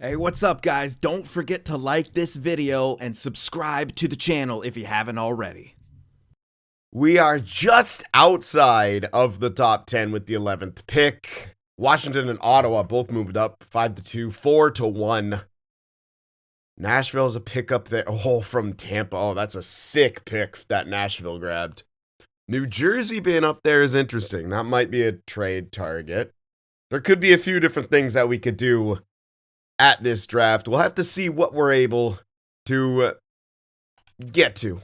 Hey, what's up, guys? Don't forget to like this video and subscribe to the channel if you haven't already. We are just outside of the top 10 with the 11th pick. Washington and Ottawa both moved up 5-2, 4-1. Nashville's a pickup there. Oh, from Tampa. Oh, that's a sick pick that Nashville grabbed. New Jersey being up there is interesting. That might be a trade target. There could be a few different things that we could do at this draft. We'll have to see what we're able to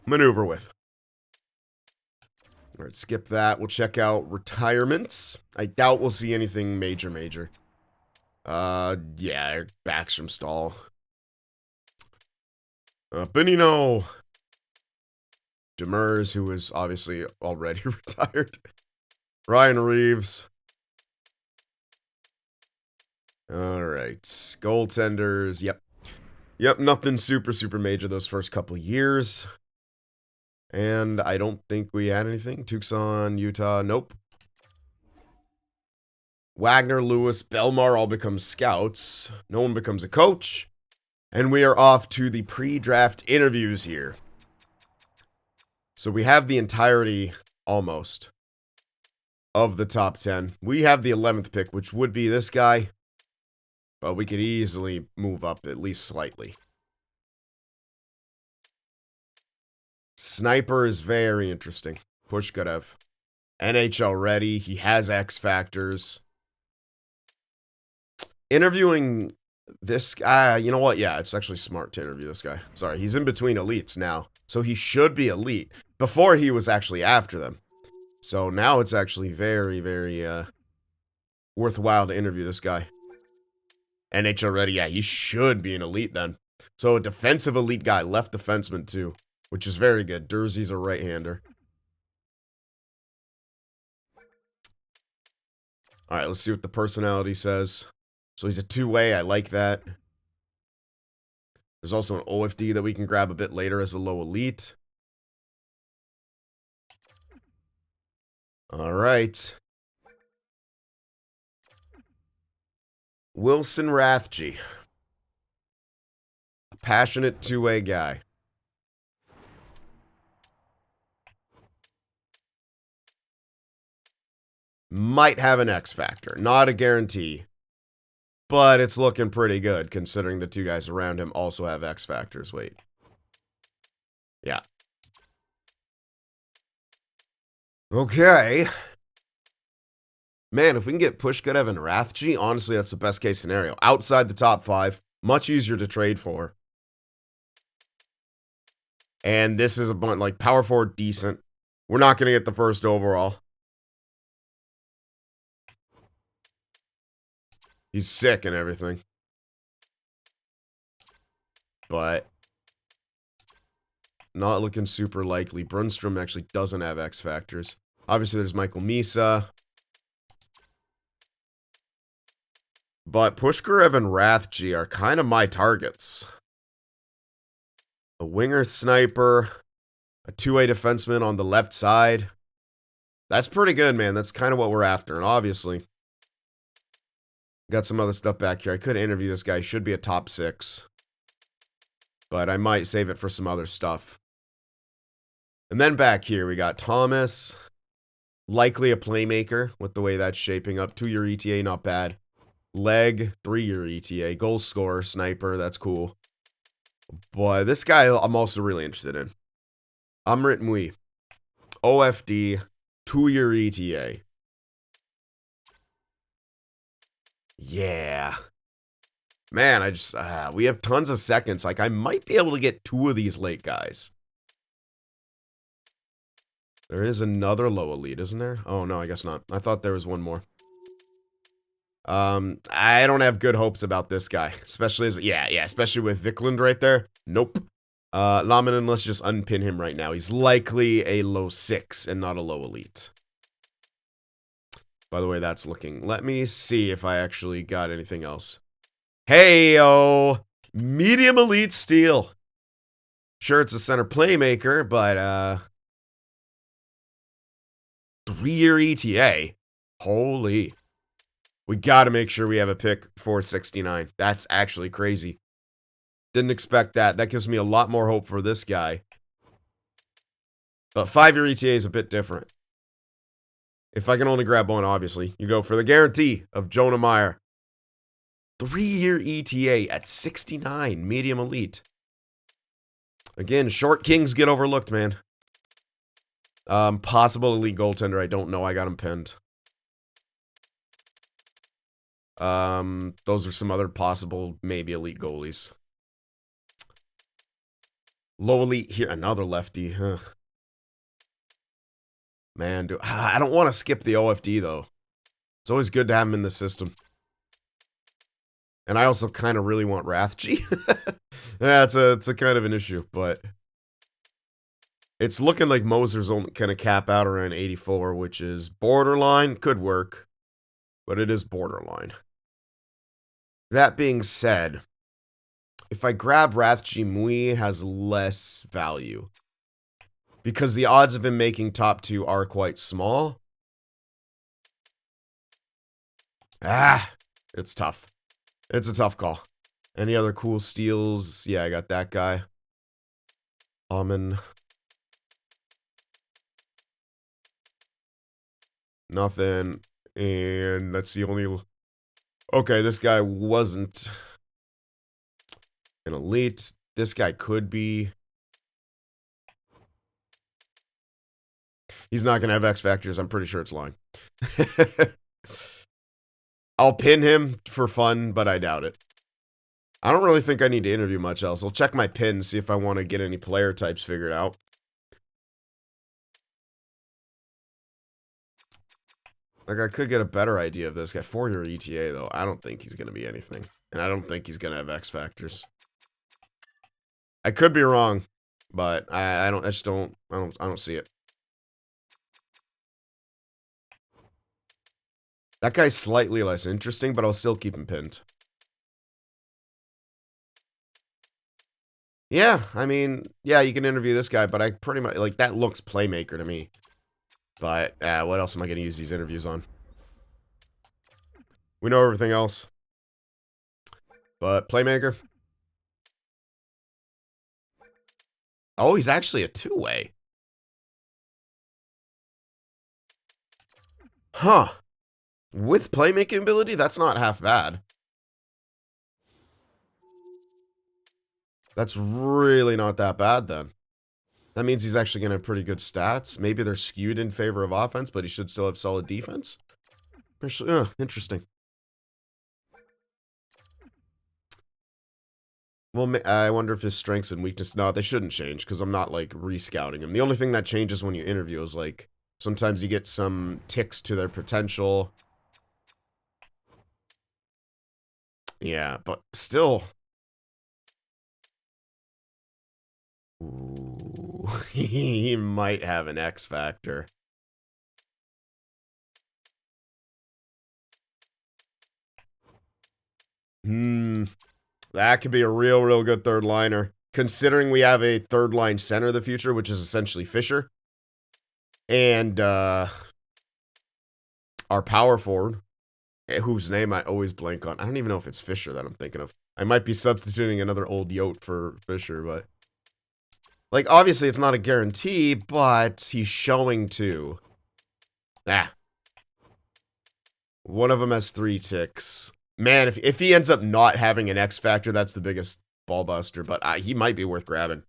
maneuver with. All right, skip that. We'll check out retirements. I doubt we'll see anything major. Yeah, Backstrom Stall. Benino. Demers, who is obviously already retired. Ryan Reeves. All right, goaltenders. Yep, nothing super major those first couple years. And I don't think we had anything. Tucson, Utah, nope. Wagner, Lewis, Belmar all become scouts. No one becomes a coach. And we are off to the pre-draft interviews here. So we have the entirety, almost, of the top 10. We have the 11th pick, which would be this guy. But we could easily move up at least slightly. Sniper is very interesting. Pushkarev. NHL ready. He has X factors. Interviewing this guy, you know what? Yeah, it's actually smart to interview this guy. Sorry, he's in between elites now. So he should be elite. Before he was actually after them. So now it's actually very worthwhile to interview this guy. NHL ready. Yeah, he should be an elite then. So a defensive elite guy, left defenseman too. Which is very good. Dursey's a right-hander. Alright, let's see what the personality says. So he's a two-way. I like that. There's also an OFD that we can grab a bit later as a low elite. Alright. Wilson Rathje. A passionate two-way guy. Might have an X factor. Not a guarantee. But it's looking pretty good, considering the two guys around him also have X factors. Wait. Yeah. Okay. Man, if we can get Pushkarev and Rathje, honestly, that's the best case scenario. Outside the top 5. Much easier to trade for. And this is a bunch, like, power forward decent. We're not going to get the first overall. He's sick and everything. But not looking super likely. Brunstrom actually doesn't have X factors. Obviously, there's Michael Misa. But Pushkarev and Rathje are kind of my targets. A winger sniper. A two-way defenseman on the left side. That's pretty good, man. That's kind of what we're after. And obviously, got some other stuff back here. I could interview this guy. Should be a top 6. But I might save it for some other stuff. And then back here, we got Thomas. Likely a playmaker with the way that's shaping up. 2-year ETA, not bad. Leg, 3-year ETA. Goal scorer, sniper, that's cool. Boy, this guy I'm also really interested in. Amrit Mui. OFD, 2-year ETA. Yeah. Man, I just, we have tons of seconds. Like, I might be able to get 2 of these late guys. There is another low elite, isn't there? Oh, no, I guess not. I thought there was one more. I don't have good hopes about this guy. Especially as, yeah, especially with Vikland right there. Nope. Laminen, let's just unpin him right now. He's likely a low 6 and not a low elite. By the way, that's looking. Let me see if I actually got anything else. Hey-o! Medium elite steal. Sure, it's a center playmaker, but, 3-year ETA. Holy. We got to make sure we have a pick 469. That's actually crazy. Didn't expect that. That gives me a lot more hope for this guy. But 5-year ETA is a bit different. If I can only grab one, obviously. You go for the guarantee of Jonah Meyer. 3-year ETA at 69, medium elite. Again, short kings get overlooked, man. Possible elite goaltender, I don't know. I got him pinned. Those are some other possible, maybe elite goalies. Low elite here, another lefty, huh? Man, I don't want to skip the OFD, though. It's always good to have him in the system. And I also kind of really want Rathje. Yeah, it's a kind of an issue, but it's looking like Moser's only kind of cap out around 84, which is borderline. Could work, but it is borderline. That being said, if I grab Rathje, Mui has less value. Because the odds of him making top 2 are quite small. It's tough. It's a tough call. Any other cool steals? Yeah, I got that guy. Almond. Nothing. And that's the only... Okay, this guy wasn't an elite. This guy could be. He's not going to have X Factors. I'm pretty sure it's lying. I'll pin him for fun, but I doubt it. I don't really think I need to interview much else. I'll check my pin, see if I want to get any player types figured out. Like, I could get a better idea of this guy. 4-year ETA, though. I don't think he's going to be anything. And I don't think he's going to have X Factors. I could be wrong, but I don't see it. That guy's slightly less interesting, but I'll still keep him pinned. Yeah, I mean, yeah, you can interview this guy, but I pretty much, like, that looks playmaker to me. But, what else am I going to use these interviews on? We know everything else. But, playmaker. Oh, he's actually a 2-way. Huh. With playmaking ability, that's not half bad. That's really not that bad, then. That means he's actually going to have pretty good stats. Maybe they're skewed in favor of offense, but he should still have solid defense. Interesting. Well, I wonder if his strengths and weaknesses... No, they shouldn't change, because I'm not, like, re-scouting him. The only thing that changes when you interview is, like, sometimes you get some ticks to their potential. Yeah, but still... Ooh, he might have an X factor. That could be a real good third liner. Considering we have a third line center of the future, which is essentially Fisher. And our power forward, whose name I always blank on. I don't even know if it's Fisher that I'm thinking of. I might be substituting another old Yote for Fisher, but... Like, obviously, it's not a guarantee, but he's showing to. One of them has 3 ticks. Man, if he ends up not having an X factor, that's the biggest ball buster, but he might be worth grabbing.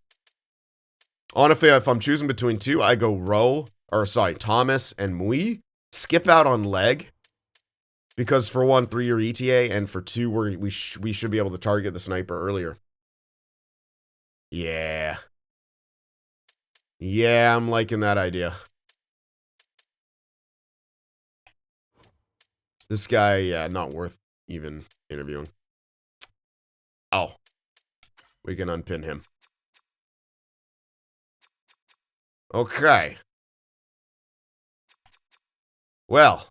Honestly, if I'm choosing between 2, I go Thomas and Mui. Skip out on leg. Because for 1, 3-year ETA, and for 2, we should be able to target the sniper earlier. Yeah. Yeah, I'm liking that idea. This guy, yeah, not worth even interviewing. Oh. We can unpin him. Okay. Well.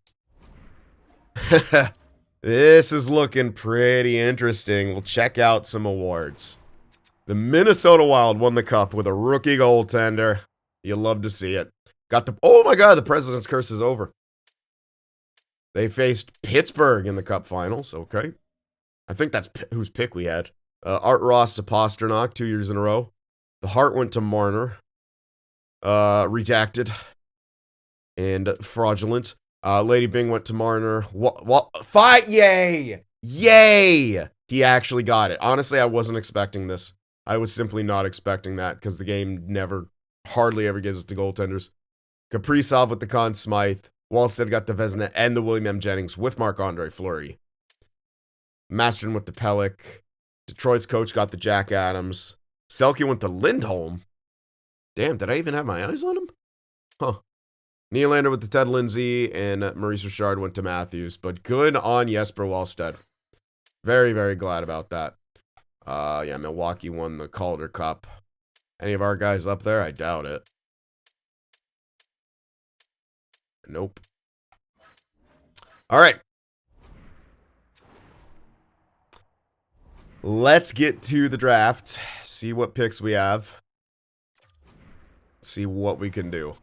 This is looking pretty interesting. We'll check out some awards. The Minnesota Wild won the cup with a rookie goaltender. You love to see it. Oh my god, the President's Curse is over. They faced Pittsburgh in the Cup Finals. Okay. I think that's whose pick we had. Art Ross to Pasternak 2 years in a row. The Hart went to Marner. Redacted. And fraudulent. Lady Bing went to Marner. What? Fight! Yay! Yay! He actually got it. Honestly, I wasn't expecting this. I was simply not expecting that because the game hardly ever gives it to goaltenders. Kaprizov with the Conn Smythe. Wallstead got the Vezina and the William M. Jennings with Marc-Andre Fleury. Masterton with the Pellick. Detroit's coach got the Jack Adams. Selke went to Lindholm. Damn, did I even have my eyes on him? Huh. Nylander with the Ted Lindsay, and Maurice Richard went to Matthews. But good on Jesper Wallstead. Very, very glad about that. Yeah, Milwaukee won the Calder Cup. Any of our guys up there? I doubt it. Nope. All right. Let's get to the draft. See what picks we have. See what we can do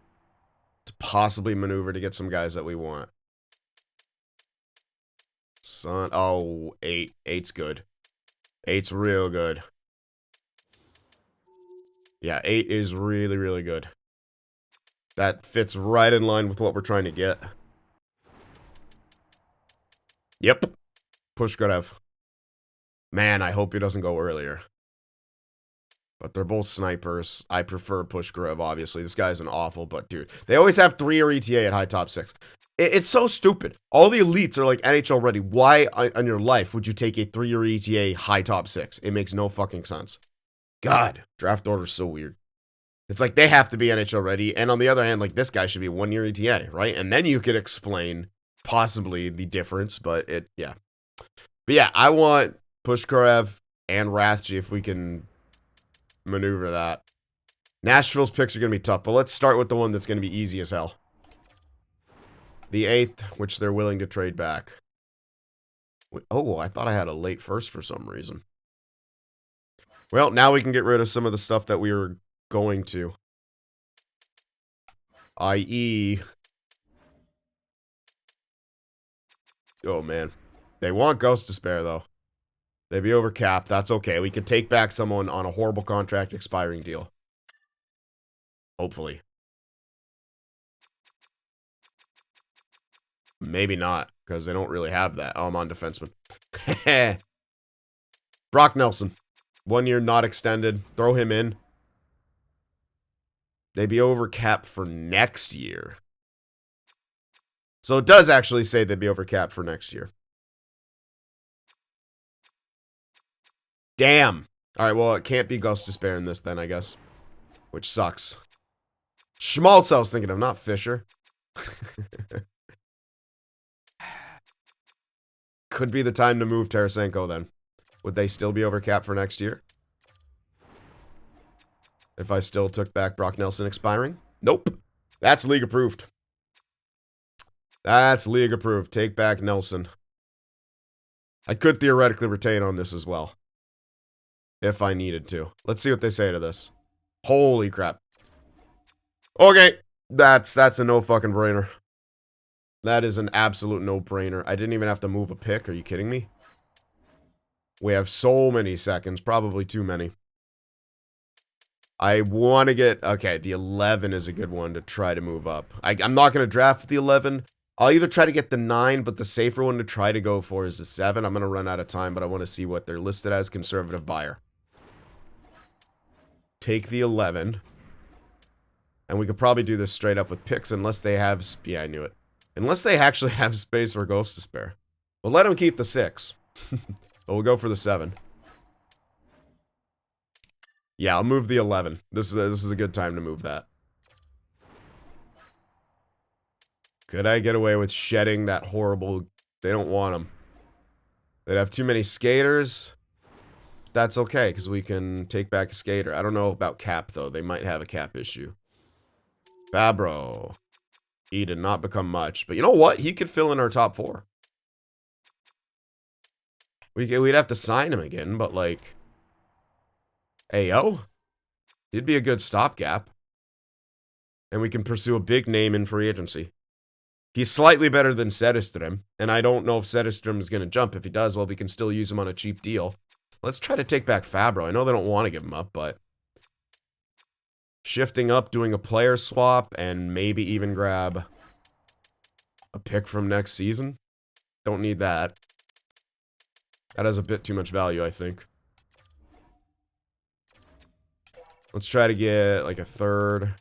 to possibly maneuver to get some guys that we want. Oh, 8. 8's good. 8's real good. Yeah, 8 is really, really good. That fits right in line with what we're trying to get. Yep. Pushkarev. Man, I hope he doesn't go earlier. But they're both snipers. I prefer Pushkarev, obviously. This guy's an awful, but dude. They always have 3-year ETA at high top 6. It's so stupid. All the elites are like NHL ready. Why on your life would you take a 3-year ETA high top 6? It makes no fucking sense. God, draft order's so weird. It's like they have to be NHL ready. And on the other hand, like this guy should be 1-year ETA, right? And then you could explain possibly the difference, but yeah. But yeah, I want Pushkarev and Rathje if we can maneuver that. Nashville's picks are going to be tough, but let's start with the one that's going to be easy as hell. The 8th, which they're willing to trade back. Oh, I thought I had a late first for some reason. Well, now we can get rid of some of the stuff that we were going to. I.e. Oh, man. They want Ghost Despair, though. They'd be over cap. That's okay. We could take back someone on a horrible contract expiring deal. Hopefully. Maybe not, because they don't really have that. Oh, I'm on defenseman. Brock Nelson. 1 year, not extended. Throw him in. They'd be over cap for next year. So it does actually say they'd be over cap for next year. Damn. All right, well, it can't be Ghost Despair in this then, I guess. Which sucks. Schmaltz I was thinking of, not Fisher. Could be the time to move Tarasenko then. Would they still be over cap for next year? If I still took back Brock Nelson expiring? Nope. That's league approved. That's league approved. Take back Nelson. I could theoretically retain on this as well. If I needed to. Let's see what they say to this. Holy crap. Okay. That's a no fucking brainer. That is an absolute no-brainer. I didn't even have to move a pick. Are you kidding me? We have so many seconds. Probably too many. I want to get... Okay, the 11 is a good one to try to move up. I'm not going to draft the 11. I'll either try to get the 9, but the safer one to try to go for is the 7. I'm going to run out of time, but I want to see what they're listed as conservative buyer. Take the 11. And we could probably do this straight up with picks unless they have... Yeah, I knew it. Unless they actually have space for Ghost Despair. We'll let them keep the 6. But we'll go for the 7. Yeah, I'll move the 11. This is a good time to move that. Could I get away with shedding that horrible... They don't want them. They'd have too many skaters. That's okay, because we can take back a skater. I don't know about cap, though. They might have a cap issue. Fabro. He did not become much. But you know what? He could fill in our top 4. We'd have to sign him again, but like... Ayo? He'd be a good stopgap. And we can pursue a big name in free agency. He's slightly better than Sedestrom, and I don't know if Sedestrom is going to jump. If he does, well, we can still use him on a cheap deal. Let's try to take back Fabro. I know they don't want to give him up, but shifting up, doing a player swap, and maybe even grab a pick from next season. Don't need that. That has a bit too much value, I think. Let's try to get like a third.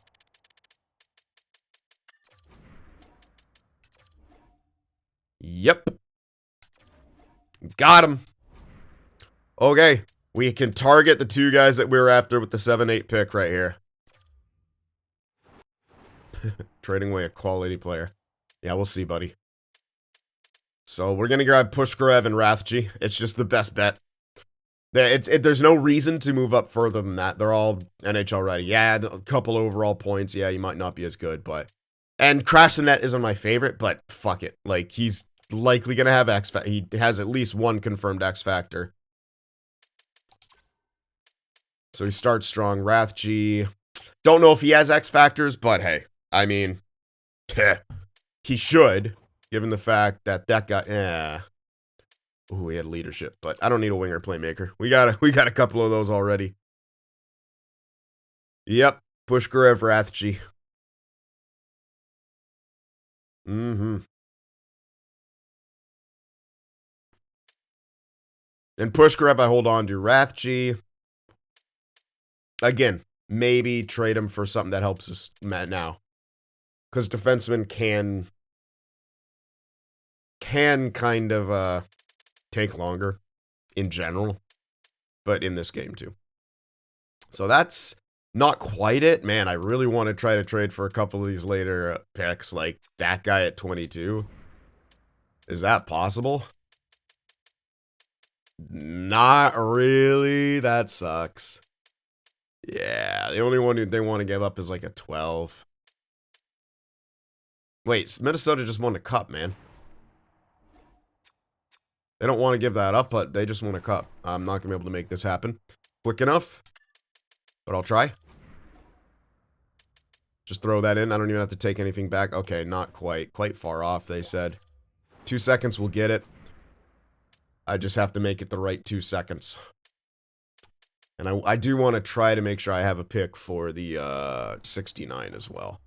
Yep. Got him. Okay. We can target the two guys that we were after with the 7-8 pick right here. Trading away a quality player. Yeah, we'll see, buddy. So we're going to grab Pushkarev and Rathje. It's just the best bet. There's no reason to move up further than that. They're all NHL ready. Yeah, a couple overall points. Yeah, you might not be as good, but... And Crash the Net isn't my favorite, but fuck it. Like, he's likely going to have X Factor. He has at least one confirmed X Factor. So he starts strong. Rathje. Don't know if he has X Factors, but hey. I mean, he should, given the fact that that guy... Ooh, he had leadership, but I don't need a winger playmaker. We got a couple of those already. Yep. Pushkarev, Rathje. Mm-hmm. And Pushkarev, I hold on to. Rathje. Again, maybe trade him for something that helps us now. Because defensemen can kind of take longer in general. But in this game too. So that's not quite it. Man, I really want to try to trade for a couple of these later picks. Like that guy at 22. Is that possible? Not really. That sucks. Yeah, the only one they want to give up is like a 12. Wait, Minnesota just won a cup, man. They don't want to give that up, but they just won a cup. I'm not going to be able to make this happen quick enough, but I'll try. Just throw that in. I don't even have to take anything back. Okay, not quite. Quite far off, they said. 2 seconds, we'll get it. I just have to make it the right 2 seconds. And I do want to try to make sure I have a pick for the 69 as well.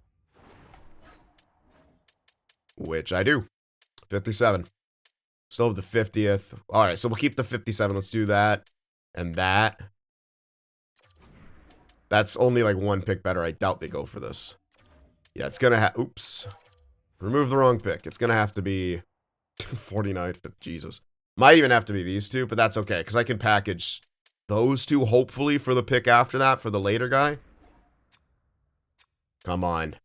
Which I do. 57. Still have the 50th. Alright, so we'll keep the 57. Let's do that. And that. That's only like one pick better. I doubt they go for this. Yeah, it's going to have... Oops. Remove the wrong pick. It's going to have to be 49. Jesus. Might even have to be these two, but that's okay. Because I can package those two, hopefully, for the pick after that, for the later guy. Come on.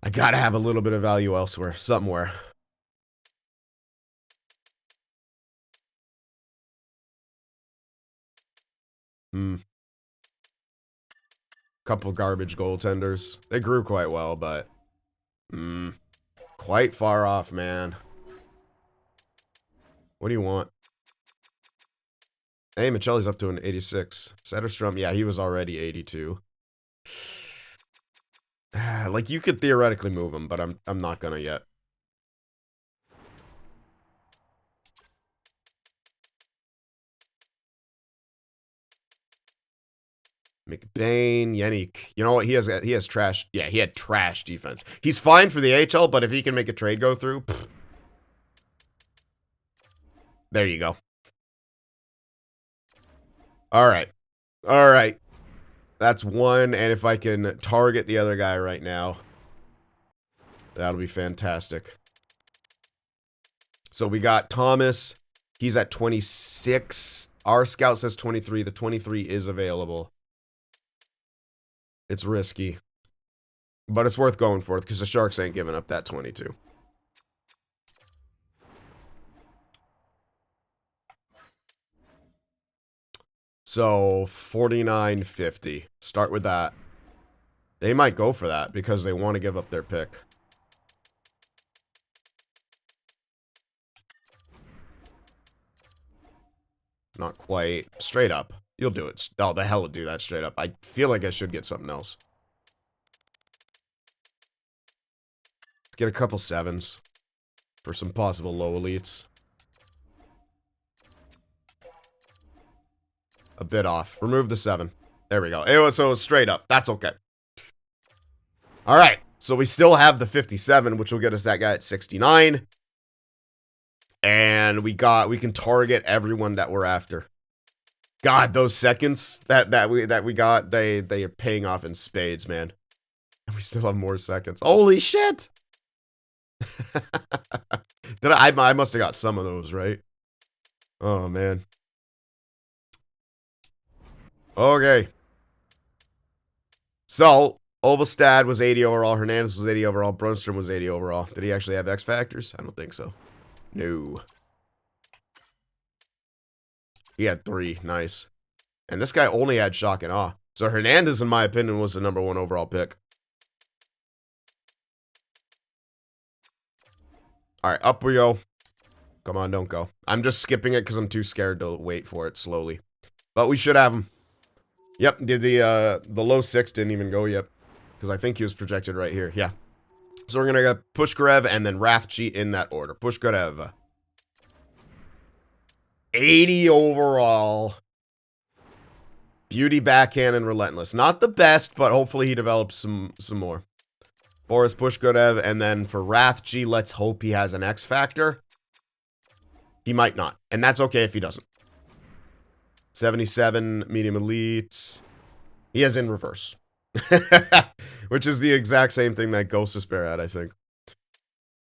I gotta have a little bit of value elsewhere. Somewhere. Couple garbage goaltenders. They grew quite well, but... quite far off, man. What do you want? Hey, Michelli's up to an 86. Setterstrom, yeah, he was already 82. Like, you could theoretically move him, but I'm not gonna yet. McBain, Yannick. You know what? He has trash. Yeah, he had trash defense. He's fine for the AHL, but if he can make a trade go through, pfft. There you go. All right. All right. That's one, and if I can target the other guy right now, that'll be fantastic. So we got Thomas. He's at 26. Our scout says 23. The 23 is available. It's risky. But it's worth going for it because the Sharks ain't giving up that 22. So, 49.50. Start with that. They might go for that because they want to give up their pick. Not quite. Straight up. You'll do it. Oh, the hell will do that straight up. I feel like I should get something else. Get a couple 7s for some possible low elites. A bit off. Remove the 7. There we go. So it was straight up. That's okay. All right. So we still have the 57, which will get us that guy at 69. And we can target everyone that we're after. God, those seconds that we got, they are paying off in spades, man. And we still have more seconds. Holy shit! I must have got some of those, right? Oh man. Okay. So, Ovalstad was 80 overall, Hernandez was 80 overall, Brunstrom was 80 overall. Did he actually have X Factors? I don't think so. No. He had 3. Nice. And this guy only had Shock and Awe. So Hernandez, in my opinion, was the #1 overall pick. Alright, up we go. Come on, don't go. I'm just skipping it because I'm too scared to wait for it slowly. But we should have him. Yep, the low 6 didn't even go yet. Because I think he was projected right here. Yeah. So we're going to get Pushkarev and then Rathji in that order. Pushkarev. 80 overall. Beauty, Backhand, and Relentless. Not the best, but hopefully he develops some more. Boris Pushkarev, and then for Rathji, let's hope he has an X Factor. He might not, and that's okay if he doesn't. 77 medium elites. He has in reverse. Which is the exact same thing that Ghost Despair had, I think.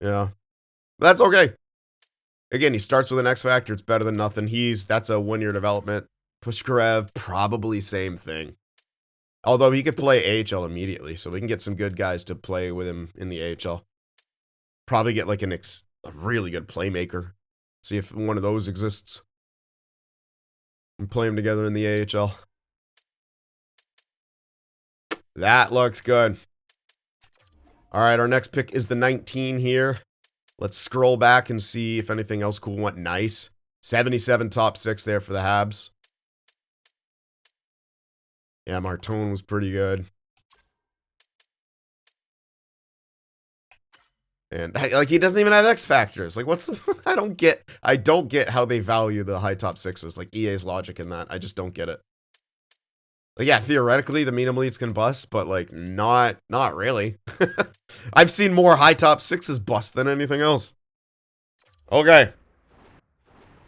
Yeah. That's okay. Again, he starts with an X Factor. It's better than nothing. That's a 1-year development. Pushkarev, probably same thing. Although he could play AHL immediately, so we can get some good guys to play with him in the AHL. Probably get like a really good playmaker. See if one of those exists. And play them together in the AHL. That looks good. All right, our next pick is the 19 here. Let's scroll back and see if anything else cool went nice. 77 top 6 there for the Habs. Yeah, Martone was pretty good. And like he doesn't even have X Factors. Like what's the I don't get how they value the high top 6s. Like EA's logic in that. I just don't get it. Like yeah, theoretically the medium elites can bust, but like not really. I've seen more high top 6s bust than anything else. Okay.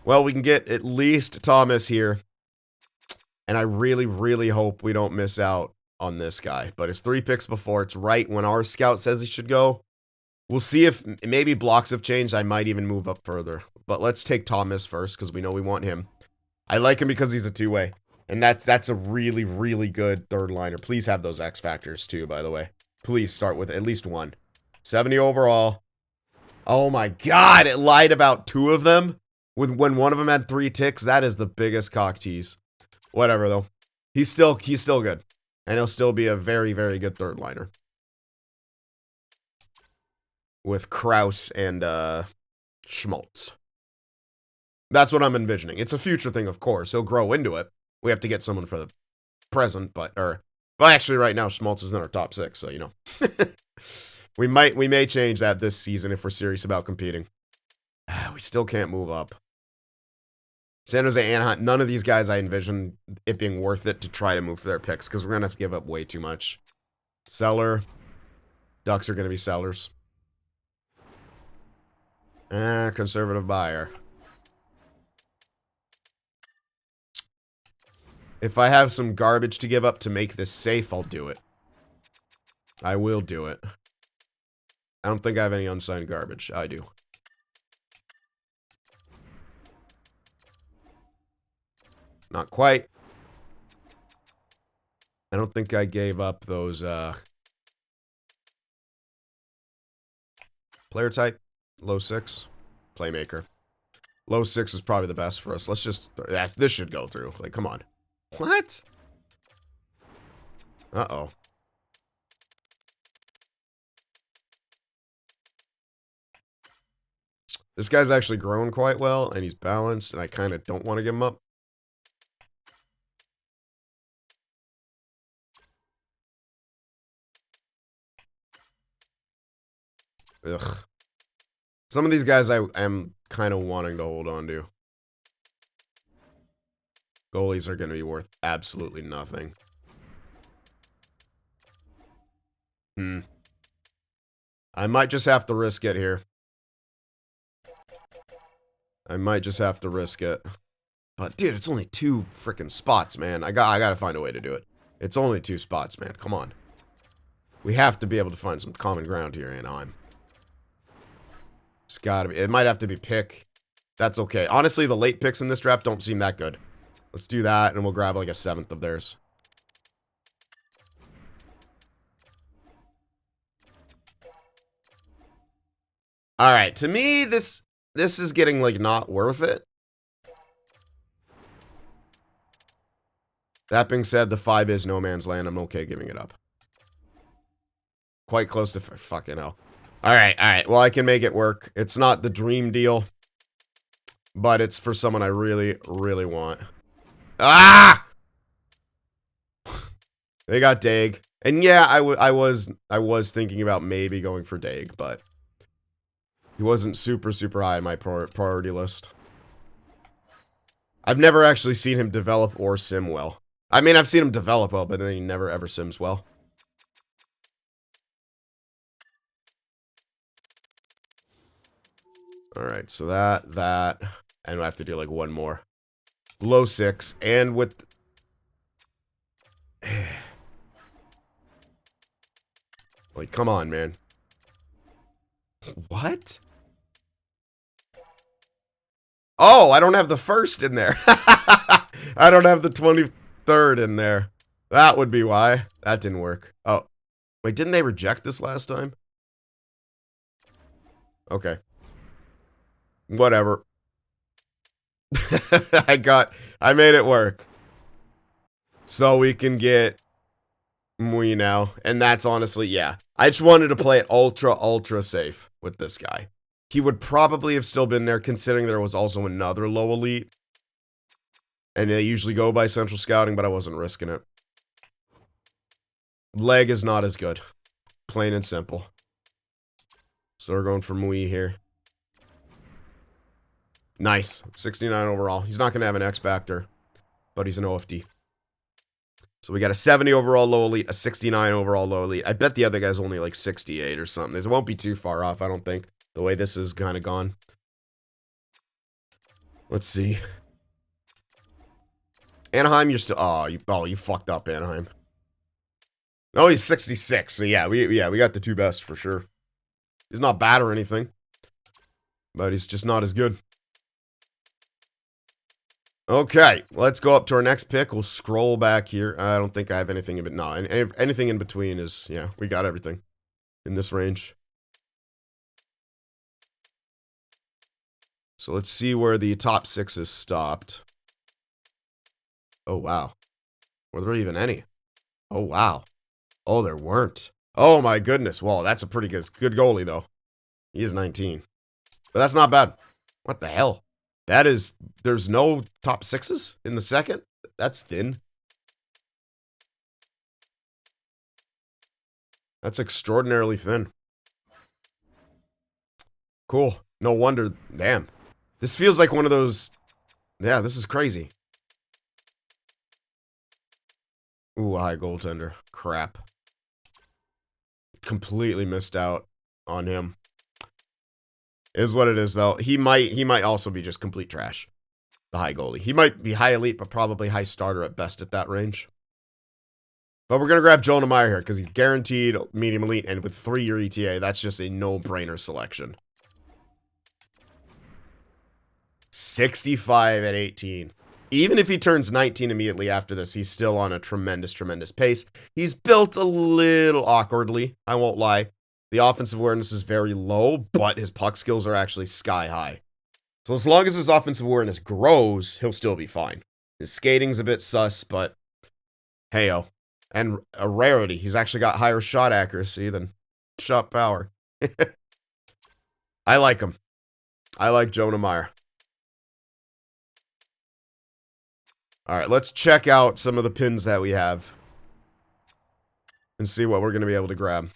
Well, we can get at least Thomas here. And I really, really hope we don't miss out on this guy. But it's 3 picks before. It's right when our scout says he should go. We'll see if maybe blocks have changed. I might even move up further. But let's take Thomas first because we know we want him. I like him because he's a 2-way. And that's a really, really good third liner. Please have those X Factors too, by the way. Please start with at least 1. 70 overall. Oh my god, it lied about 2 of them. When one of them had 3 ticks, that is the biggest cock tease. Whatever, though. He's still good. And he'll still be a very, very good third liner. With Kraus and Schmaltz. That's what I'm envisioning. It's a future thing, of course. He'll grow into it. We have to get someone for the present, well, actually, right now, Schmaltz is in our top 6, so, you know. we may change that this season if we're serious about competing. We still can't move up. San Jose, Anaheim, none of these guys I envision it being worth it to try to move for their picks, because we're going to have to give up way too much. Seller. Ducks are going to be sellers. Conservative buyer. If I have some garbage to give up to make this safe, I'll do it. I will do it. I don't think I have any unsigned garbage. I do. Not quite. I don't think I gave up those, player type. Low 6. Playmaker. Low 6 is probably the best for us. Let's just... this should go through. Like, come on. What? Uh-oh. This guy's actually grown quite well, and he's balanced, and I kind of don't want to give him up. Ugh. Some of these guys I am kind of wanting to hold on to. Goalies are going to be worth absolutely nothing. I might just have to risk it here. I might just have to risk it. But dude, it's only 2 freaking spots, man. I gotta find a way to do it. It's only 2 spots, man. Come on. We have to be able to find some common ground here, Anaheim. It's gotta be. It might have to be pick. That's okay. Honestly, the late picks in this draft don't seem that good. Let's do that, and we'll grab like a 7th of theirs. Alright, to me, this is getting, like, not worth it. That being said, the 5 is no man's land. I'm okay giving it up. Quite close to fucking hell. Alright. Well, I can make it work. It's not the dream deal. But it's for someone I really, really want. Ah! They got Daig. And yeah, I was thinking about maybe going for Daig, but he wasn't super, super high on my priority list. I've never actually seen him develop or sim well. I mean, I've seen him develop well, but then he never ever sims well. Alright, so that, and I have to do like one more. Low 6, and with... Like, come on, man. What? Oh, I don't have the 1st in there. I don't have the 23rd in there. That would be why. That didn't work. Oh. Wait, didn't they reject this last time? Okay. Whatever. I made it work. So we can get Mui now. And that's honestly, yeah. I just wanted to play it ultra safe with this guy. He would probably have still been there considering there was also another low elite. And they usually go by central scouting, but I wasn't risking it. Leg is not as good. Plain and simple. So we're going for Mui here. Nice. 69 overall. He's not going to have an X factor, but he's an OFD. So we got a 70 overall low elite, a 69 overall low elite. I bet the other guy's only like 68 or something. It won't be too far off, I don't think, the way this is kind of gone. Let's see. Anaheim, you're still... Oh, you fucked up, Anaheim. No, he's 66. So yeah, we got the 2 best for sure. He's not bad or anything, but he's just not as good. Okay, let's go up to our next pick. We'll scroll back here. I don't think I have anything in between. No, anything in between is, yeah, we got everything in this range. So let's see where the top 6 is stopped. Oh, wow. Were there even any? Oh, wow. Oh, there weren't. Oh, my goodness. Well, that's a pretty good goalie, though. He is 19. But that's not bad. What the hell? That is... There's no top 6s in the second? That's thin. That's extraordinarily thin. Cool. No wonder. Damn. This feels like one of those... Yeah, this is crazy. Ooh, high goaltender. Crap. Completely missed out on him. Is what it is, though. He might also be just complete trash. The high goalie. He might be high elite, but probably high starter at best at that range. But we're going to grab Jonah Meyer here, because he's guaranteed medium elite, and with 3-year ETA, that's just a no-brainer selection. 65 at 18. Even if he turns 19 immediately after this, he's still on a tremendous pace. He's built a little awkwardly, I won't lie. The offensive awareness is very low, but his puck skills are actually sky high. So as long as his offensive awareness grows, he'll still be fine. His skating's a bit sus, but hey-o. And a rarity. He's actually got higher shot accuracy than shot power. I like him. I like Jonah Meyer. Alright, let's check out some of the pins that we have. And see what we're going to be able to grab.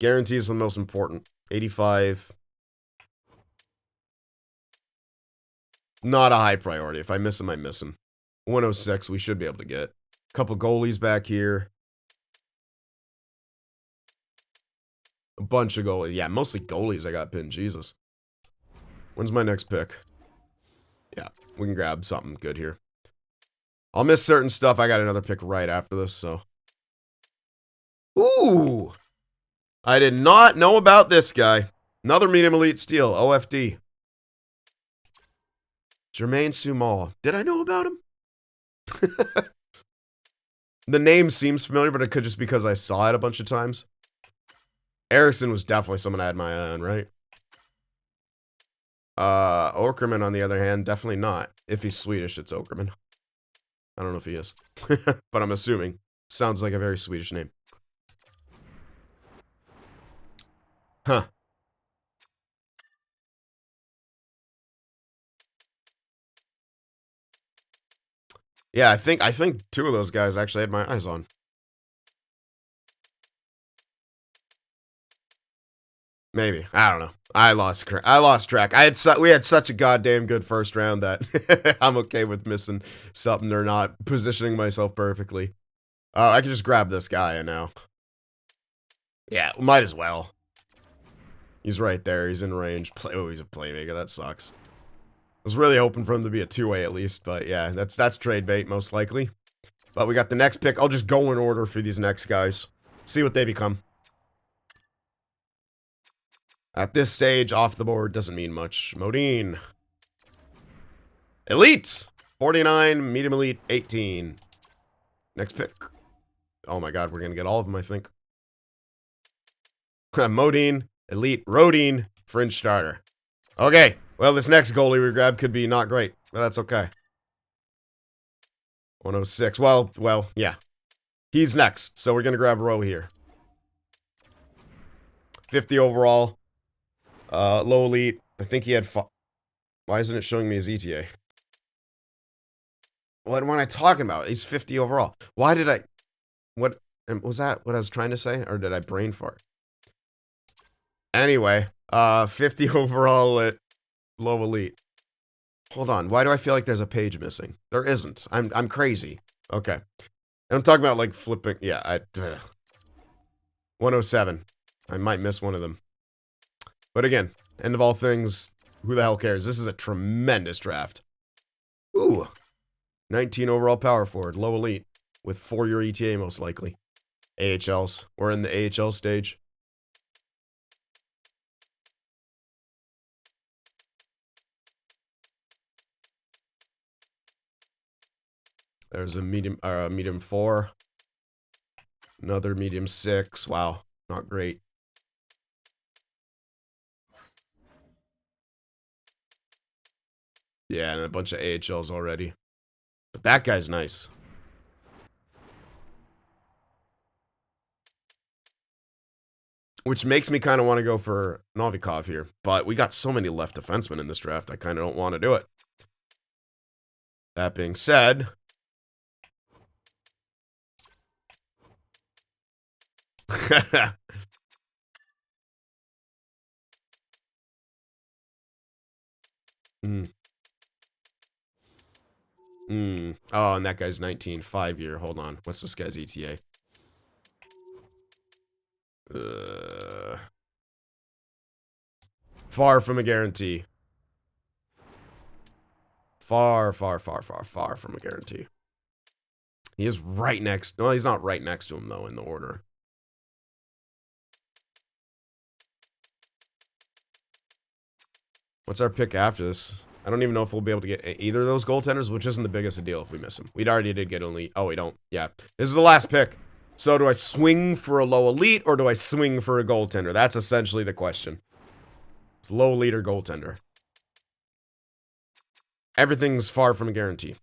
Guarantees the most important. 85. Not a high priority. If I miss him, I miss him. 106, we should be able to get. A couple goalies back here. A bunch of goalies. Yeah, mostly goalies I got pinned. Jesus. When's my next pick? Yeah, we can grab something good here. I'll miss certain stuff. I got another pick right after this, so. Ooh! I did not know about this guy. Another medium elite steel, OFD. Jermaine Sumal. Did I know about him? The name seems familiar, but it could just because I saw it a bunch of times. Eriksson was definitely someone I had my eye on, right? Okerman, on the other hand, definitely not. If he's Swedish, it's Okerman. I don't know if he is. But I'm assuming. Sounds like a very Swedish name. Huh. Yeah, I think two of those guys actually had my eyes on. Maybe. I don't know. I lost track. We had such a goddamn good first round that I'm okay with missing something or not positioning myself perfectly. I can just grab this guy now. Yeah, might as well. He's right there. He's in range. Oh, he's a playmaker. That sucks. I was really hoping for him to be a two-way at least, but yeah, that's trade bait most likely. But we got the next pick. I'll just go in order for these next guys. See what they become. At this stage, off the board doesn't mean much. Modine. Elite! 49, medium elite, 18. Next pick. Oh my god, we're going to get all of them, I think. Modine, elite, Rodine, fringe starter. Okay, well, this next goalie we grab could be not great, but that's okay. 106. Well, yeah. He's next, so we're going to grab Rowe here. 50 overall. Low elite. I think he had... Why isn't it showing me his ETA? What am I talking about? He's 50 overall. Why did I... What... Was that what I was trying to say? Or did I brain fart? Anyway, 50 overall at low elite. Hold on. Why do I feel like there's a page missing? There isn't. I'm crazy. Okay. And I'm talking about, like, flipping... Yeah, 107. I might miss one of them. But again, end of all things, who the hell cares? This is a tremendous draft. Ooh. 19 overall power forward, low elite, with 4-year ETA most likely. AHLs. We're in the AHL stage. There's a medium 4. Another medium 6. Wow, not great. Yeah, and a bunch of AHLs already. But that guy's nice. Which makes me kind of want to go for Novikov here. But we got so many left defensemen in this draft, I kind of don't want to do it. That being said... Oh, and that guy's 19. 5-year. Hold on. What's this guy's ETA? Far from a guarantee. Far from a guarantee. He is right next. No, he's not right next to him, though, in the order. What's our pick after this? I don't even know if we'll be able to get either of those goaltenders, which isn't the biggest deal if we miss them. We already did get only... Oh, we don't. Yeah. This is the last pick. So do I swing for a low elite or do I swing for a goaltender? That's essentially the question. It's low elite or goaltender. Everything's far from a guarantee.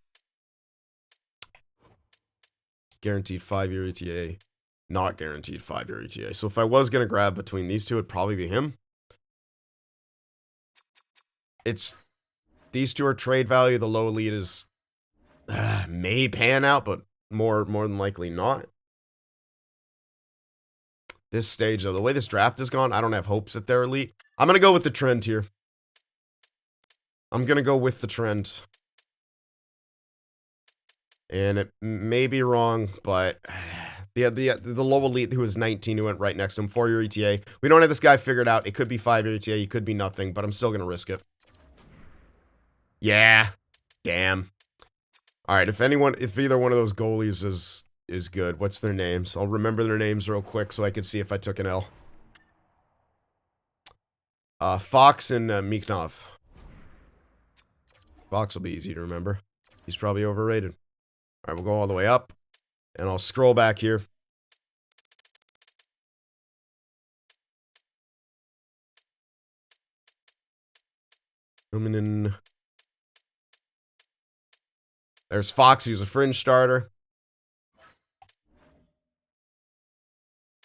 Guaranteed 5-year ETA. Not guaranteed 5-year ETA. So if I was going to grab between these two, it'd probably be him. It's... These two are trade value. The low elite is... may pan out, but more than likely not. This stage, though, the way this draft is gone, I don't have hopes that they're elite. I'm going to go with the trend here. I'm going to go with the trend. And it may be wrong, but the low elite who was 19 who went right next to him, 4-year ETA. We don't have this guy figured out. It could be 5-year ETA. He could be nothing, but I'm still going to risk it. Yeah. Damn. All right, if either one of those goalies is good, what's their names? I'll remember their names real quick so I can see if I took an L. Fox and Mikhnov. Fox will be easy to remember. He's probably overrated. All right, we'll go all the way up, and I'll scroll back here. Coming in. There's Fox, who's a fringe starter.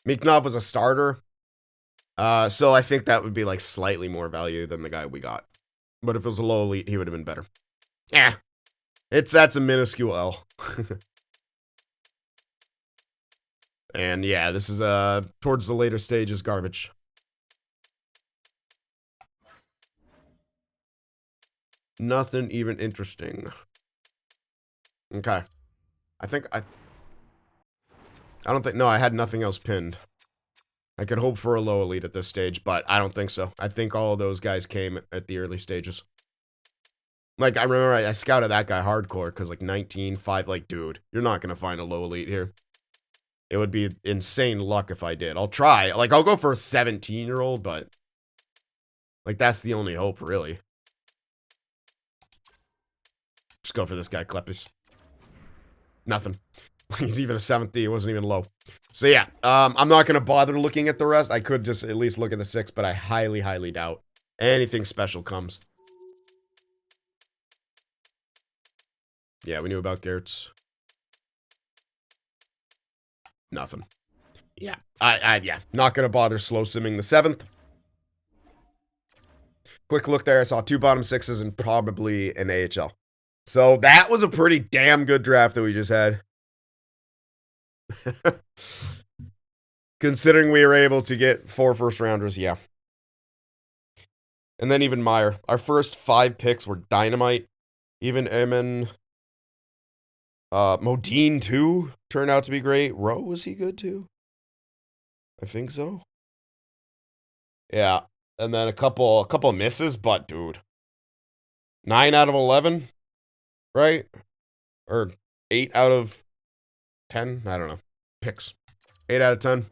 Mikhnov was a starter. So I think that would be like slightly more value than the guy we got. But if it was a low elite, he would have been better. Yeah. That's a minuscule L. And yeah, this is towards the later stages garbage. Nothing even interesting. Okay. I don't think, no, I had nothing else pinned. I could hope for a low elite at this stage, but I don't think so. I think all of those guys came at the early stages. Like, I remember I scouted that guy hardcore, because, like, 19-5, like, dude, you're not going to find a low elite here. It would be insane luck if I did. I'll try. Like, I'll go for a 17-year-old, but, like, that's the only hope, really. Just go for this guy, Klepis. Nothing. He's even a 7th D. It wasn't even low. So, yeah. I'm not going to bother looking at the rest. I could just at least look at the 6, but I highly, highly doubt anything special comes. Yeah, we knew about Gertz. Nothing. Yeah. Yeah. Not going to bother slow simming the 7th. Quick look there. I saw 2 bottom 6s and probably an AHL. So that was a pretty damn good draft that we just had. Considering we were able to get 4 first-rounders, yeah. And then even Meyer. Our first 5 picks were dynamite. Even Eamon... Modine, too, turned out to be great. Rowe, was he good, too? I think so. Yeah. And then a couple misses, but, dude. 9 out of 11, right? Or 8 out of 10? I don't know. Picks. 8 out of 10.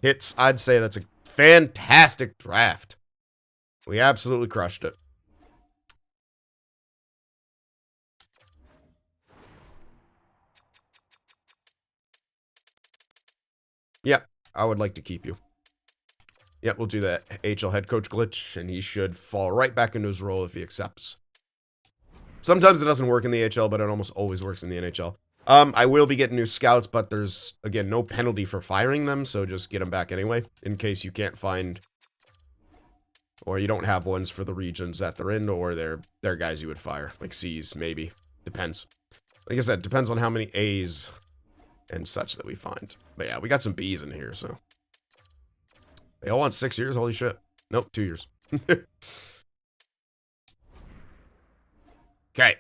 Hits. I'd say that's a fantastic draft. We absolutely crushed it. Yep, I would like to keep you. Yep, we'll do that HL head coach glitch, and he should fall right back into his role if he accepts. Sometimes it doesn't work in the HL, but it almost always works in the NHL. I will be getting new scouts, but there's, again, no penalty for firing them, so just get them back anyway, in case you can't find, or you don't have ones for the regions that they're in, or they're guys you would fire, like C's, maybe. Depends. Like I said, depends on how many A's and such that we find. But yeah, we got some B's in here, so. They all want 6 years? Holy shit. Nope, 2 years. Okay.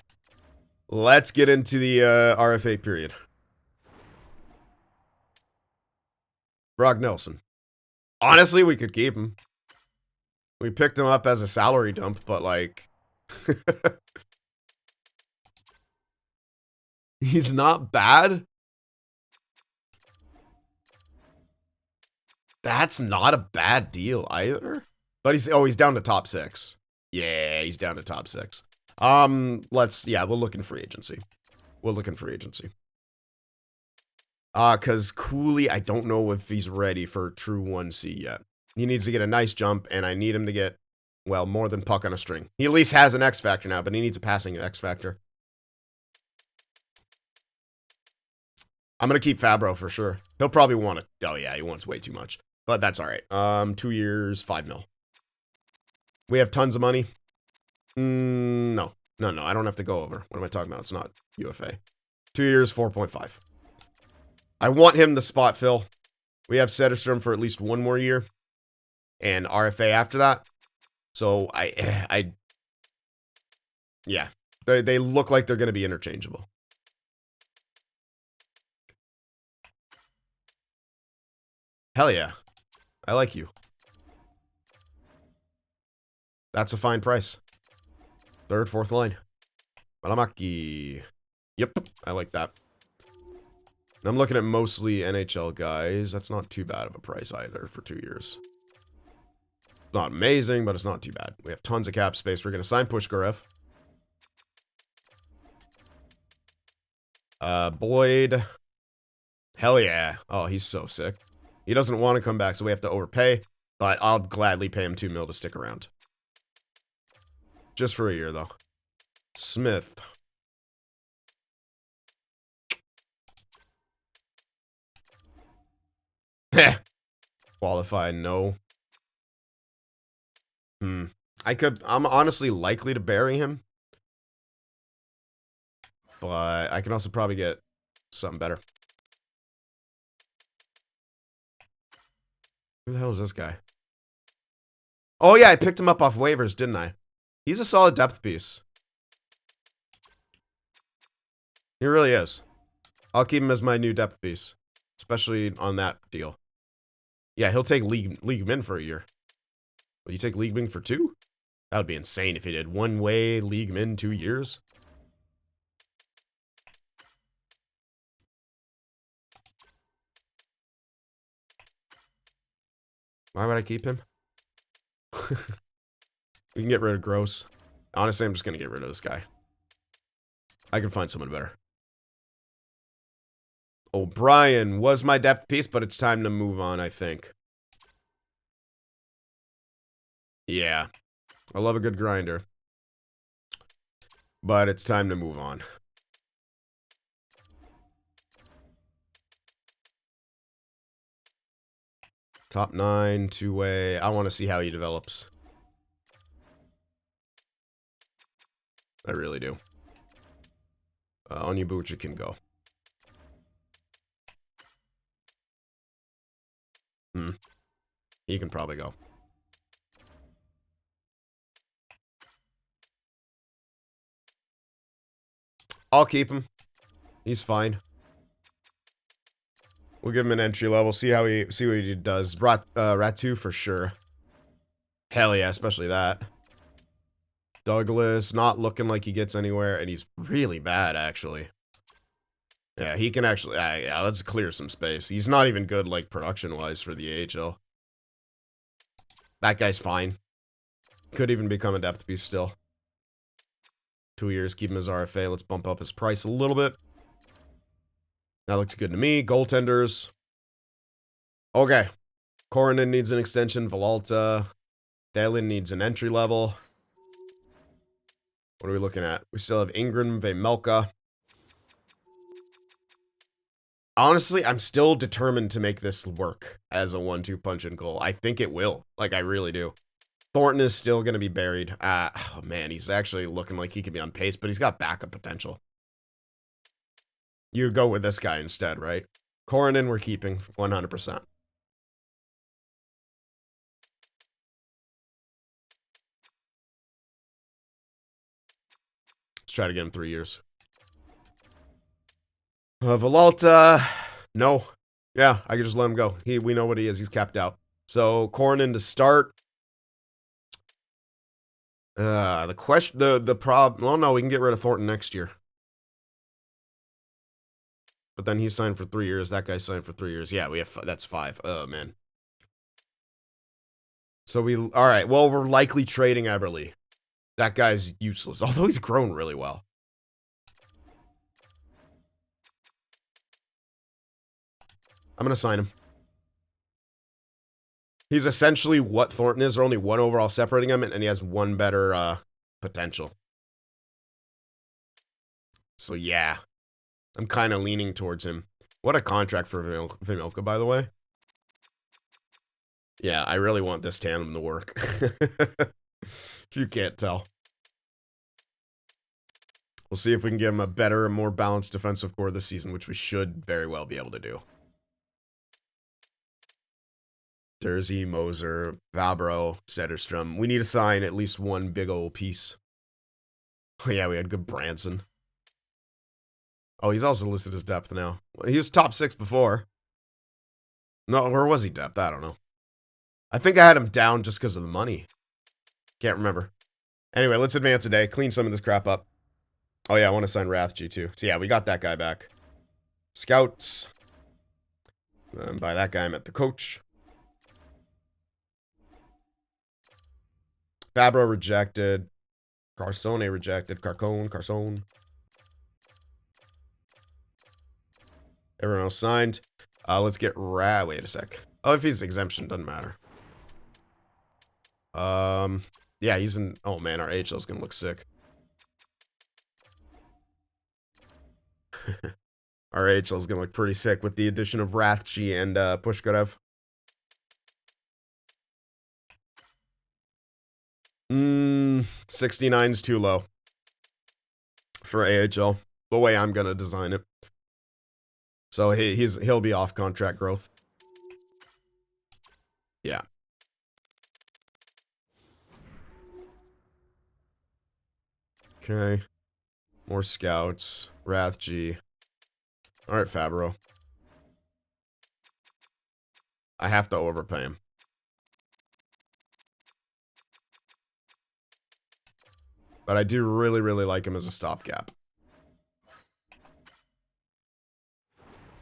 Let's get into the RFA period. Brock Nelson. Honestly, we could keep him. We picked him up as a salary dump, but like... He's not bad. That's not a bad deal either. But he's down to top 6. Yeah, he's down to top 6. We'll look in free agency. Cause Cooley, I don't know if he's ready for true 1C yet. He needs to get a nice jump, and I need him to get, well, more than puck on a string. He at least has an X factor now, but he needs a passing X factor. I'm gonna keep Fabro for sure. He'll probably want it. Oh yeah, he wants way too much. But that's alright. 2 years, 5 mil. We have tons of money. No, I don't have to go over. What am I talking about? It's not UFA. 2 years, 4.5. I want him to spot fill. We have Sederstrom for at least one more year. And RFA after that. So, yeah. They look like they're going to be interchangeable. Hell yeah. I like you. That's a fine price. Third, fourth line. Malamaki. Yep, I like that. And I'm looking at mostly NHL guys. That's not too bad of a price either for 2 years. Not amazing, but it's not too bad. We have tons of cap space. We're going to sign Pushkarev. Boyd. Hell yeah. Oh, he's so sick. He doesn't want to come back, so we have to overpay. But I'll gladly pay him $2 million to stick around. Just for a year, though. Smith. Heh. Qualified, no. I'm honestly likely to bury him. But I can also probably get something better. Who the hell is this guy? Oh yeah, I picked him up off waivers, didn't I? He's a solid depth piece. He really is. I'll keep him as my new depth piece. Especially on that deal. Yeah, he'll take league min for a year. Will you take league min for 2? That would be insane if he did. One way, league min, 2 years. Why would I keep him? We can get rid of Gross. Honestly, I'm just going to get rid of this guy. I can find someone better. O'Brien was my depth piece, but it's time to move on, I think. Yeah. I love a good grinder. But it's time to move on. Top 9, two-way. I want to see how he develops. I really do. Onyebuchi can go. He can probably go. I'll keep him. He's fine. We'll give him an entry level. See what he does. Ratu for sure. Hell yeah, especially that. Douglas not looking like he gets anywhere, and he's really bad actually. Yeah, he can actually. Yeah, let's clear some space. He's not even good like production wise for the AHL. That guy's fine. Could even become a depth piece still. 2 years, keep him as RFA. Let's bump up his price a little bit. That looks good to me. Goaltenders. Okay. Koronen needs an extension. Villalta. Dalen needs an entry level. What are we looking at? We still have Ingram, Vejmelka. Honestly, I'm still determined to make this work as a 1-2 punch and goal. I think it will. Like, I really do. Thornton is still going to be buried. Oh, man, he's actually looking like he could be on pace, but he's got backup potential. You go with this guy instead, right? Koronen we're keeping 100%. Let's try to get him 3 years. Villalta, no. Yeah, I can just let him go. We know what he is. He's capped out. So, Koronen to start. The question, the problem. Well, no, we can get rid of Thornton next year. But then he's signed for 3 years. That guy's signed for 3 years. Yeah, that's 5. Oh man. So all right. Well, we're likely trading Eberle. That guy's useless, although he's grown really well. I'm gonna sign him. He's essentially what Thornton is. There's only 1 overall separating him, and he has 1 better potential. So yeah, I'm kind of leaning towards him. What a contract for Vejmelka, by the way. Yeah, I really want this tandem to work. If you can't tell. We'll see if we can give him a better and more balanced defensive core this season, which we should very well be able to do. Dersey, Moser, Vabro, Zetterstrom. We need to sign at least one big old piece. Oh, yeah, we had good Branson. Oh, he's also listed as depth now. He was top 6 before. No, where was he depth? I don't know. I think I had him down just because of the money. Can't remember. Anyway, let's advance a day. Clean some of this crap up. Oh, yeah, I want to sign Rathg too. So, yeah, we got that guy back. Scouts. By that guy, I meant the coach. Fabro rejected. Carsone rejected. Carcone. Everyone else signed. Let's get wait a sec. Oh, if he's exemption, doesn't matter. Yeah, he's in. Oh man, our AHL's gonna look sick. Our AHL's gonna look pretty sick with the addition of Rathg and Pushkarev. 69's too low for AHL. The way I'm gonna design it. So he'll be off contract growth. Yeah. Okay. More scouts. Rathg. Alright, Fabro. I have to overpay him. But I do really, really like him as a stopgap.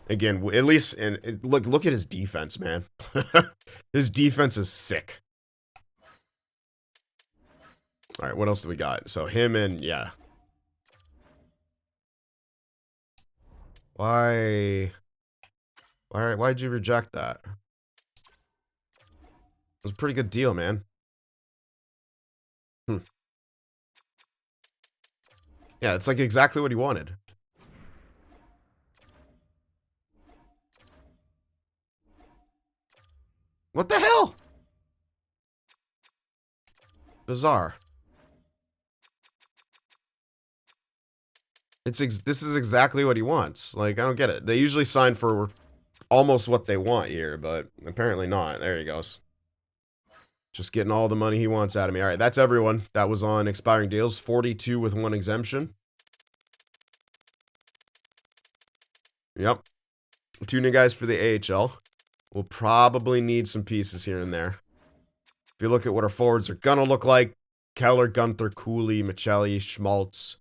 Again, at least, look at his defense, man. His defense is sick. All right, what else do we got? So him and, yeah. Why'd you reject that? It was a pretty good deal, man. Yeah, it's like exactly what he wanted. What the hell? Bizarre. This is exactly what he wants. Like, I don't get it. They usually sign for almost what they want here, but apparently not. There he goes. Just getting all the money he wants out of me. All right, that's everyone that was on expiring deals. 42 with 1 exemption. Yep. 2 new guys for the AHL. We'll probably need some pieces here and there. If you look at what our forwards are gonna look like, Keller, Gunther, Cooley, Michelli, Schmaltz.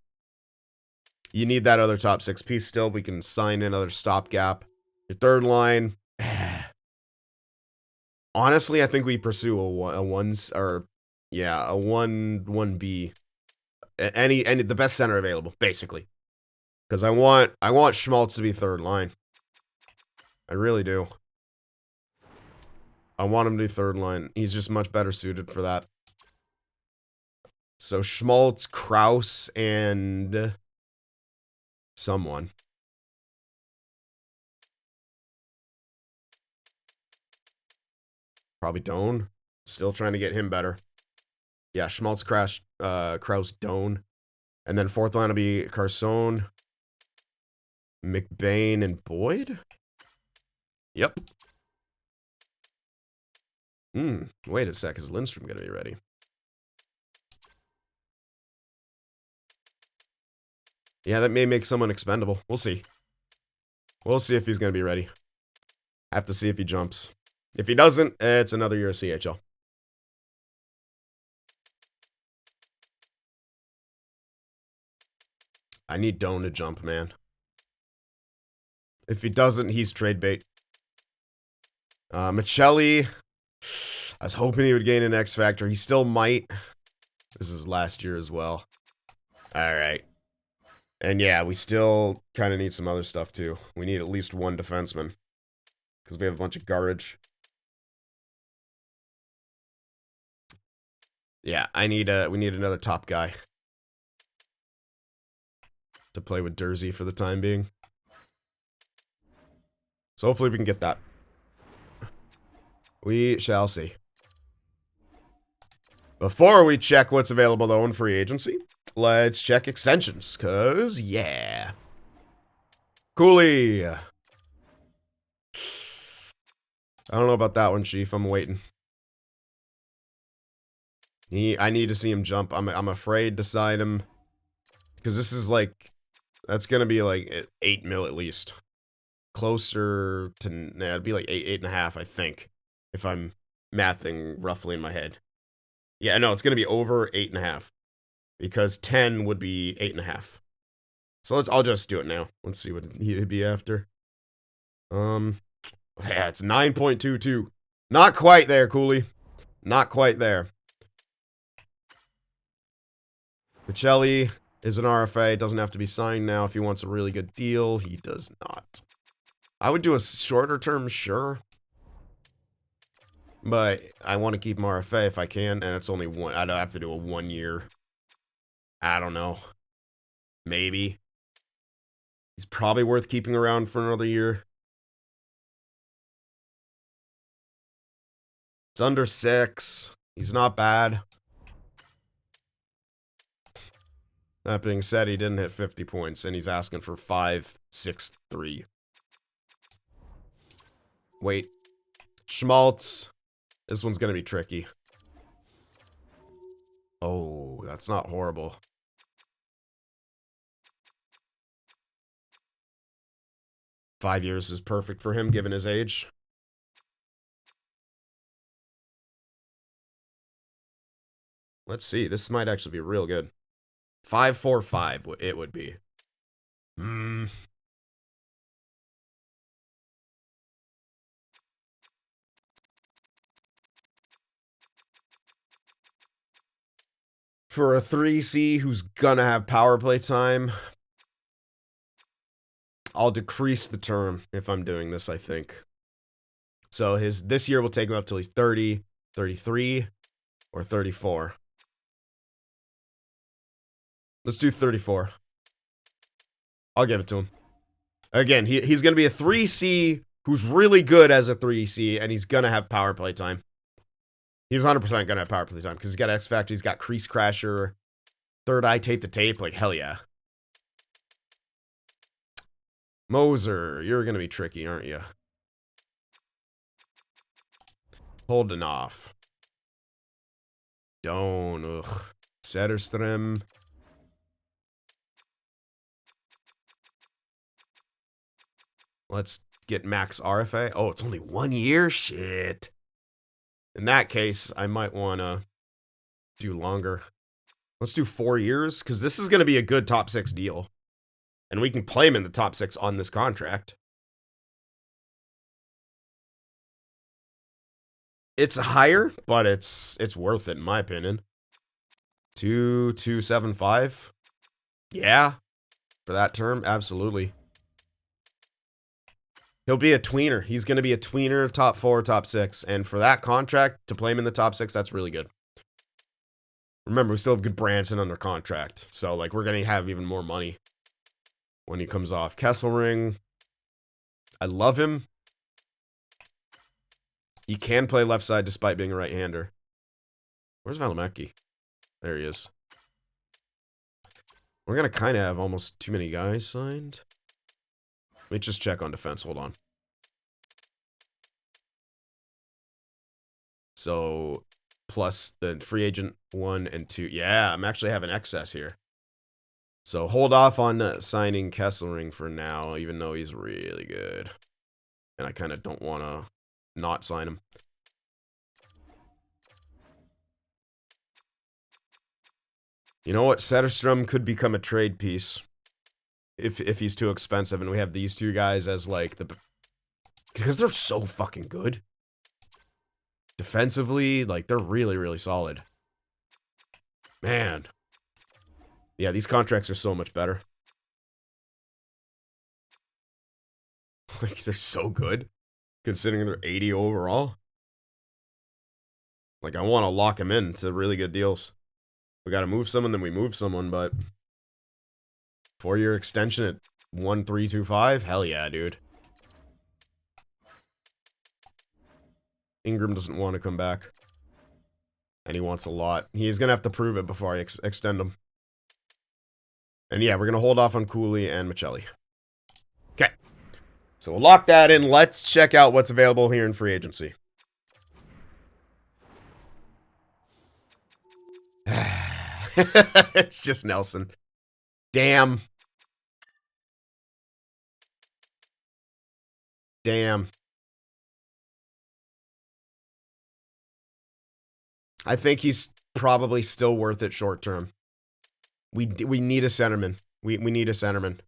You need that other top 6 piece still. We can sign another stopgap. Your third line. Honestly, I think we pursue a 1B. Any the best center available, basically. Because I want Schmaltz to be third line. I really do. I want him to be third line. He's just much better suited for that. So Schmaltz, Kraus, and someone. Probably Doan. Still trying to get him better. Yeah, Schmaltz, Kraus, Doan. And then fourth line will be Carson, McBain, and Boyd? Yep. Wait a sec. Is Lindstrom going to be ready? Yeah, that may make someone expendable. We'll see. We'll see if he's going to be ready. Have to see if he jumps. If he doesn't, it's another year of CHL. I need Doan to jump, man. If he doesn't, he's trade bait. Michelli. I was hoping he would gain an X Factor. He still might. This is last year as well. Alright. And yeah, we still kind of need some other stuff too. We need at least 1 defenseman. Because we have a bunch of garbage. Yeah, we need another top guy. To play with Dersey for the time being. So hopefully we can get that. We shall see. Before we check what's available though in free agency, let's check extensions, cause yeah. Cooley. I don't know about that one, Chief. I'm waiting. I need to see him jump. I'm afraid to sign him. Because this is like... That's gonna be like 8 mil at least. Closer to... Nah, it'd be like 8.5, I think. If I'm mathing roughly in my head. Yeah, no, it's gonna be over 8.5. Because 10 would be 8.5. So I'll just do it now. Let's see what he'd be after. Yeah, it's 9.22. Not quite there, Cooley. Not quite there. Michelli is an RFA. Doesn't have to be signed now. If he wants a really good deal, he does not. I would do a shorter term, sure. But I want to keep him RFA if I can, and it's only one. I'd have to do a 1 year. I don't know. Maybe. He's probably worth keeping around for another year. It's under 6. He's not bad. That being said, he didn't hit 50 points, and he's asking for 5.63. Wait. Schmaltz. This one's going to be tricky. Oh, that's not horrible. Five years is perfect for him, given his age. Let's see. This might actually be real good. 5.45 it would be. For a 3C who's gonna have power play time, I'll decrease the term if I'm doing this, I think. So this year will take him up till he's 30, 33, or 34. Let's do 34. I'll give it to him. Again, he's going to be a 3C who's really good as a 3C, and he's going to have power play time. He's 100% going to have power play time, because he's got X Factor, he's got Crease Crasher, Third Eye Tape to Tape, like, hell yeah. Moser, you're going to be tricky, aren't you? Holding off. Don't, ugh. Setterström. Let's get max RFA. Oh, it's only 1 year? Shit. In that case, I might want to do longer. Let's do 4 years, because this is going to be a good top 6 deal. And we can play him in the top 6 on this contract. It's higher, but it's worth it, in my opinion. 2.275. Yeah. For that term, absolutely. He'll be a tweener. He's going to be a tweener, top 4, top 6. And for that contract, to play him in the top 6, that's really good. Remember, we still have good Branson under contract. So, like, we're going to have even more money when he comes off. Kesselring. I love him. He can play left side despite being a right-hander. Where's Valimaki? There he is. We're going to kind of have almost too many guys signed. Let me just check on defense. Hold on. So, plus the free agent 1 and 2. Yeah, I'm actually having excess here. So, hold off on signing Kesselring for now, even though he's really good. And I kind of don't want to not sign him. You know what? Setterström could become a trade piece. If he's too expensive, and we have these two guys as, like, the... Because they're so fucking good. Defensively, like, they're really, really solid. Man. Yeah, these contracts are so much better. Like, they're so good. Considering they're 80 overall. Like, I want to lock them in to really good deals. We got to move someone, then we move someone, but... 4-year extension at 1.325? Hell yeah, dude. Ingram doesn't want to come back. And he wants a lot. He's going to have to prove it before I extend him. And yeah, we're going to hold off on Cooley and Michelli. Okay. So we'll lock that in. Let's check out what's available here in free agency. It's just Nelson. Damn. Damn. I think he's probably still worth it short term. We need a centerman. We need a centerman.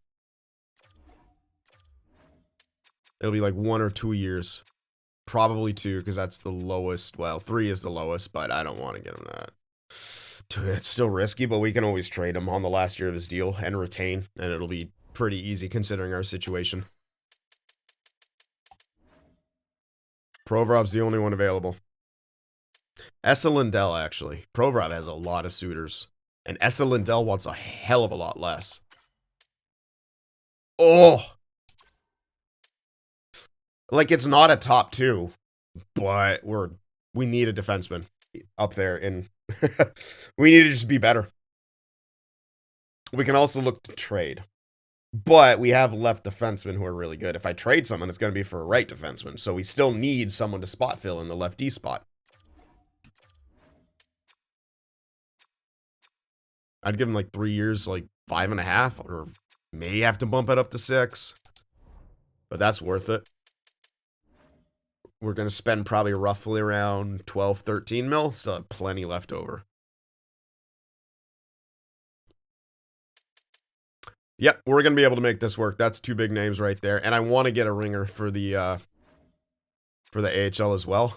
It'll be like 1 or 2 years. Probably 2, because that's the lowest. Well, 3 is the lowest, but I don't want to get him that. It's still risky, but we can always trade him on the last year of his deal and retain, and it'll be pretty easy considering our situation. Provorov's the only one available. Essa Lindell, actually. Provorov has a lot of suitors. And Essa Lindell wants a hell of a lot less. Oh! Like, it's not a top 2, but we need a defenseman up there, and we need to just be better. We can also look to trade. But we have left defensemen who are really good. If I trade someone, it's going to be for a right defenseman. So we still need someone to spot fill in the left D spot. I'd give him like 3 years, like 5.5, or may have to bump it up to 6. But that's worth it. We're going to spend probably roughly around 12, 13 mil. Still have plenty left over. Yep, we're going to be able to make this work. That's 2 big names right there. And I want to get a ringer for the AHL as well.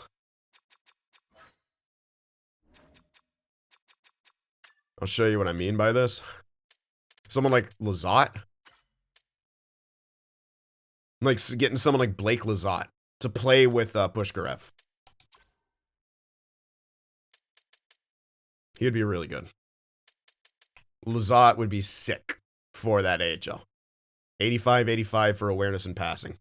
I'll show you what I mean by this. Someone like Lizotte. Like getting someone like Blake Lizotte to play with Pushkarev. He would be really good. Lizotte would be sick for that AHL. 85 for awareness and passing.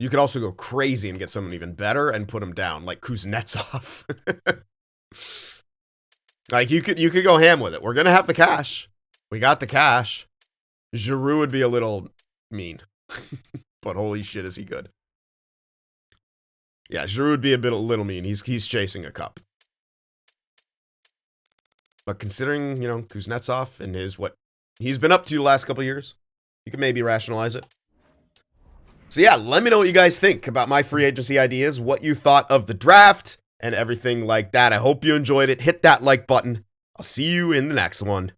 You could also go crazy and get someone even better and put him down, like Kuznetsov. Like, you could go ham with it. We're going to have the cash. We got the cash. Giroux would be a little mean. But holy shit, is he good. Yeah, Giroux would be a little mean. He's chasing a cup. But considering, you know, Kuznetsov and what he's been up to the last couple of years, you can maybe rationalize it. So yeah, let me know what you guys think about my free agency ideas, what you thought of the draft, and everything like that. I hope you enjoyed it. Hit that like button. I'll see you in the next one.